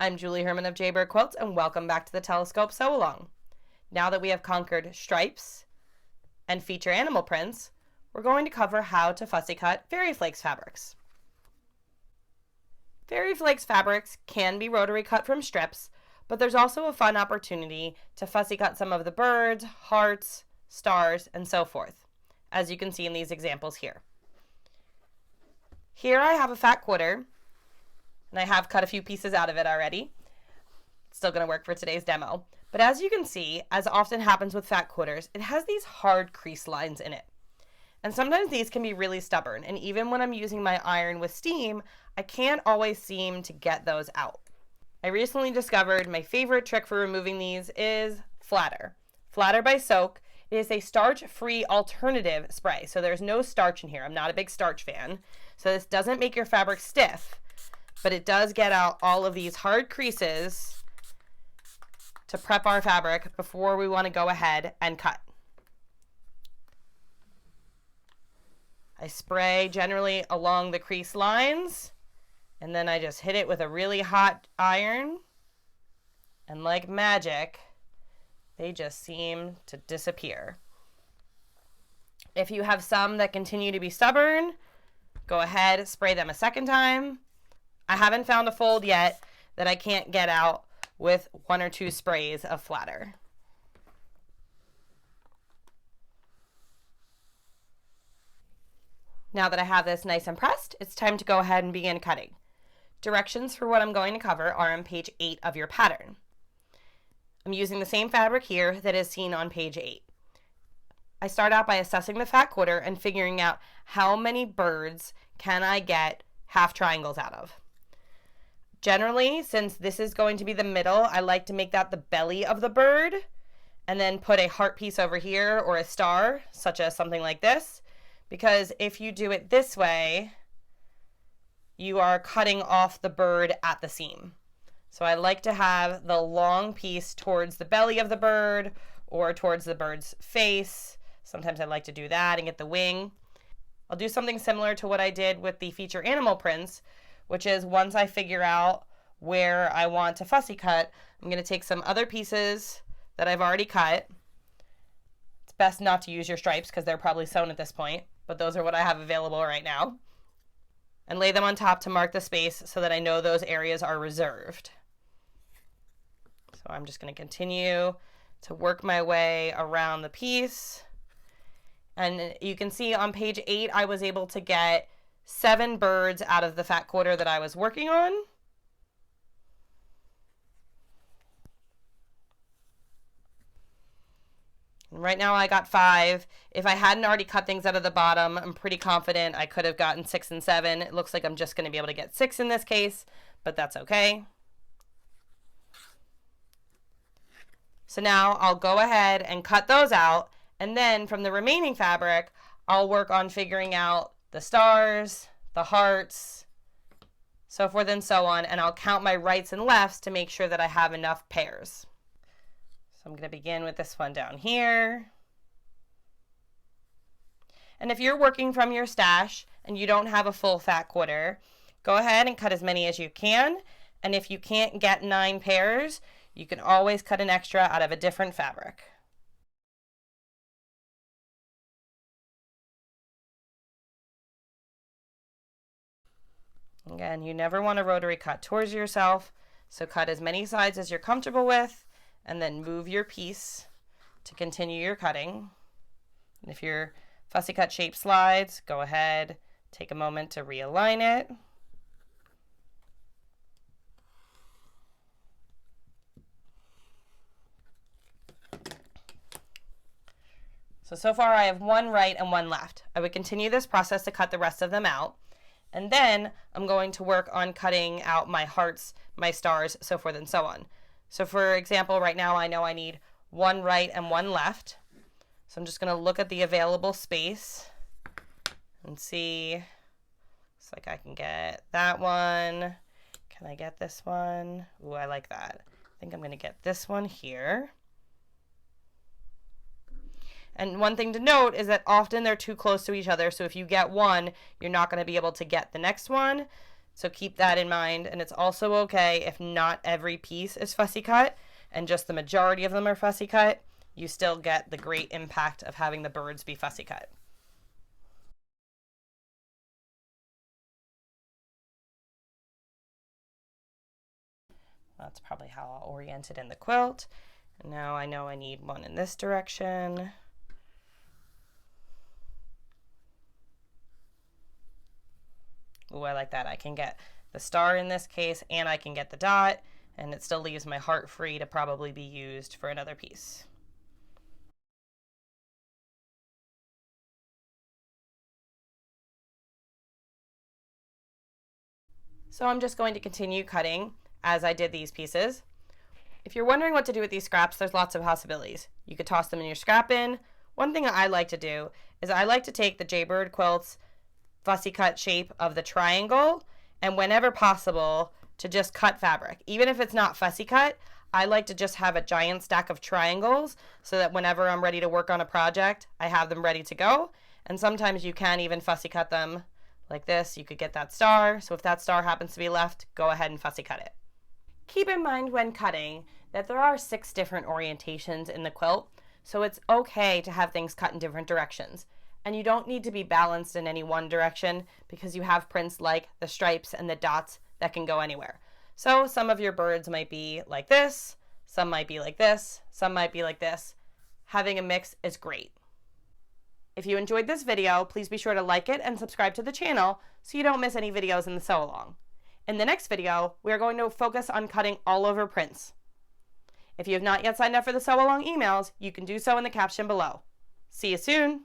I'm Julie Herman of Jaybird Quilts, and welcome back to the Telescope Sew Along. Now that we have conquered stripes and feature animal prints, we're going to cover how to fussy cut Fairy Flakes fabrics. Fairy Flakes fabrics can be rotary cut from strips, but there's also a fun opportunity to fussy cut some of the birds, hearts, stars, and so forth, as you can see in these examples here. Here I have a fat quarter, and I have cut a few pieces out of it already. It's still going to work for today's demo. But as you can see, as often happens with fat quarters, it has these hard crease lines in it. And sometimes these can be really stubborn, and even when I'm using my iron with steam, I can't always seem to get those out. I recently discovered my favorite trick for removing these is Flatter. Flatter by Soak. It is a starch-free alternative spray, so there's no starch in here. I'm not a big starch fan, so this doesn't make your fabric stiff, but it does get out all of these hard creases to prep our fabric before we want to go ahead and cut. I spray generally along the crease lines, and then I just hit it with a really hot iron, and like magic, they just seem to disappear. If you have some that continue to be stubborn, go ahead, spray them a second time. I haven't found a fold yet that I can't get out with 1 or 2 sprays of Flatter. Now that I have this nice and pressed, it's time to go ahead and begin cutting. Directions for what I'm going to cover are on page 8 of your pattern. I'm using the same fabric here that is seen on page 8. I start out by assessing the fat quarter and figuring out how many birds can I get half triangles out of. Generally, since this is going to be the middle, I like to make that the belly of the bird and then put a heart piece over here or a star, such as something like this, because if you do it this way, you are cutting off the bird at the seam. So I like to have the long piece towards the belly of the bird or towards the bird's face. Sometimes I like to do that and get the wing. I'll do something similar to what I did with the feature animal prints, which is once I figure out where I want to fussy cut, I'm going to take some other pieces that I've already cut. It's best not to use your stripes because they're probably sewn at this point, but those are what I have available right now. And lay them on top to mark the space so that I know those areas are reserved. So I'm just going to continue to work my way around the piece. And you can see on page 8, I was able to get 7 birds out of the fat quarter that I was working on. And right now I got 5. If I hadn't already cut things out of the bottom, I'm pretty confident I could have gotten 6 and 7. It looks like I'm just going to be able to get 6 in this case, but that's okay. So now I'll go ahead and cut those out, and then from the remaining fabric, I'll work on figuring out the stars, the hearts, so forth and so on, and I'll count my rights and lefts to make sure that I have enough pairs. So I'm going to begin with this one down here. And if you're working from your stash and you don't have a full fat quarter, go ahead and cut as many as you can, and if you can't get 9 pairs, you can always cut an extra out of a different fabric. Again, you never want to rotary cut towards yourself, so cut as many sides as you're comfortable with, and then move your piece to continue your cutting. And if your fussy cut shape slides, go ahead, take a moment to realign it. So far I have 1 right and 1 left. I would continue this process to cut the rest of them out. And then I'm going to work on cutting out my hearts, my stars, so forth and so on. So for example, right now I know I need 1 right and 1 left. So I'm just going to look at the available space and see. Looks like I can get that one. Can I get this one? Ooh, I like that. I think I'm going to get this one here. And one thing to note is that often they're too close to each other, so if you get one, you're not going to be able to get the next one. So keep that in mind, and it's also okay if not every piece is fussy cut and just the majority of them are fussy cut. You still get the great impact of having the birds be fussy cut. That's probably how I'll orient it in the quilt. And now I know I need one in this direction. Ooh, I like that. I can get the star in this case, and I can get the dot, and it still leaves my heart free to probably be used for another piece. So I'm just going to continue cutting as I did these pieces. If you're wondering what to do with these scraps, there's lots of possibilities. You could toss them in your scrap bin. One thing I like to do is I like to take the Jaybird quilt's fussy cut shape of the triangle, and whenever possible to just cut fabric. Even if it's not fussy cut, I like to just have a giant stack of triangles so that whenever I'm ready to work on a project, I have them ready to go. And sometimes you can even fussy cut them like this. You could get that star, so if that star happens to be left, go ahead and fussy cut it. Keep in mind when cutting that there are 6 different orientations in the quilt, so it's okay to have things cut in different directions. And you don't need to be balanced in any one direction because you have prints like the stripes and the dots that can go anywhere. So some of your birds might be like this, some might be like this, some might be like this. Having a mix is great. If you enjoyed this video, please be sure to like it and subscribe to the channel so you don't miss any videos in the sew along. In the next video, we are going to focus on cutting all over prints. If you have not yet signed up for the sew along emails, you can do so in the caption below. See you soon!